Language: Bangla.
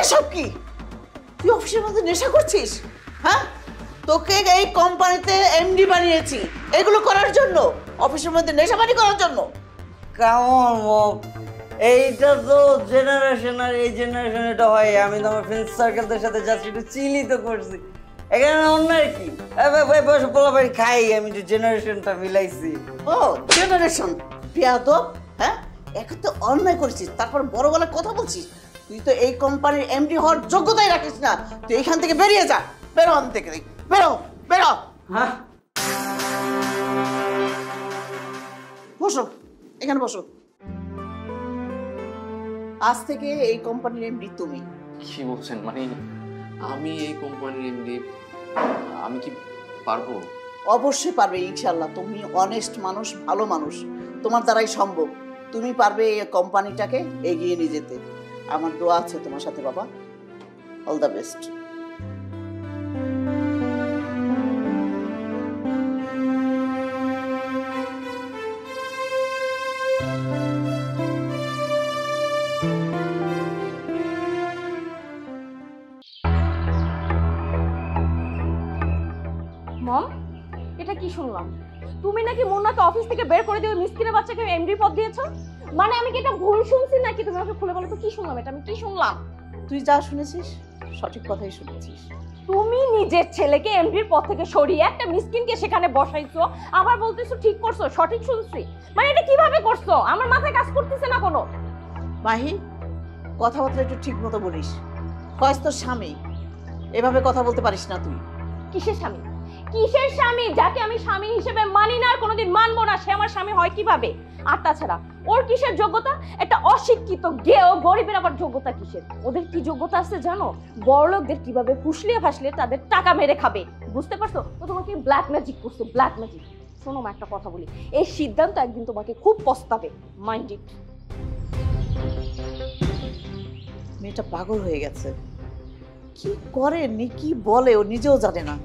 এসব কি? তুই অফিসের মধ্যে নেশা করছিস? হ্যাঁ, তোকে এই কোম্পানিতে এমডি বানিয়েছি এগুলো করার জন্য, অফিসের মধ্যে নেশাবানি করার জন্য? কেমন মম, এইটা তো জেনারেশন, আর এই জেনারেশন এটা হয়। আমি তো আমার ফ্রেন্ড সার্কেলদের সাথে জাস্ট একটু চিলি তো করছি, এখানে অন্য আর কি। বসে পোলা বাড়ি খাই, আমি একটু জেনারেশনটা মিলাইছি। ও জেনারেশন বিয়াদব! হ্যাঁ, এখন তো অন্যায় করেছিস, তারপর বড় গলায় কথা বলছিস। তুই তো এই কোম্পানির এমডি হওয়ার যোগ্যতাই রাখিস না। তুই এখান থেকে বেরিয়ে যা, বেরো আন থেকে, বেরো বেরো। হ্যাঁ, বসো, এখানে বসো। আজ থেকে এই কোম্পানির এমডি তুমি। কি বলছেন? মানে আমি এই কোম্পানির এমডি? আমি কি পারবো? অবশ্যই পারবে ইনশাল্লাহ। তুমি অনেস্ট মানুষ, ভালো মানুষ, তোমার দ্বারাই সম্ভব। তুমি পারবে এই কোম্পানিটাকে এগিয়ে নিয়ে যেতে। আমার দোয়া আছে তোমার সাথে বাবা। All the best. মম, এটা কি শুনলাম? তুমি নাকি মুন্নাকে অফিস থেকে বের করে দিয়ে মিসকিনের বাচ্চাকে এমডি পদ দিয়েছো? মানে আমি কি এটা ভুল শুনছি নাকি? তুমি আমাকে খুলে বলো তো, কি শুনলাম? এটা আমি কি শুনলাম? তুই যা শুনেছিস সঠিক কথাই শুনেছিস। তুমি নিজের ছেলেকে এমডির পদ থেকে সরিয়ে একটা মিসকিনকে সেখানে বসাইছো, আবার বলতেছো ঠিক করছো, সঠিক শুনছি। মানে এটা কিভাবে করছো? আমার মাথায় কাজ করতেছে না কোনো। মাহি, কথাবার্তা একটু ঠিক মতো বলিস। ফয়েজ তোর স্বামী, এভাবে কথা বলতে পারিস না তুই। কিসের স্বামী? কিসের স্বামী? যাকে আমি স্বামী হিসেবে মানি না আর কোনোদিন মানবো না, সে আমার স্বামী হয় কিভাবে? আর তাছাড়া ওর কিসের যোগ্যতা? একটা অশিক্ষিত গেও গরিবের আবার যোগ্যতা কিসের? ওদের কি যোগ্যতা আছে জানো? বড়লোকদের কিভাবে ফুসলিয়ে ফাসলিয়ে তাদের টাকা মেরে খাবে, বুঝতে পারছো? তো তোমাকে ব্ল্যাক ম্যাজিক করছো, ব্ল্যাক ম্যাজিক। শোনো মা, একটা কথা বলি, এই সিদ্ধান্ত একদিন তোমাকে খুব পস্তাবে, মাইন্ড ইট। মেয়েটা পাগল হয়ে গেছে, কি করে নি কি বলে ও নিজেও জানে না।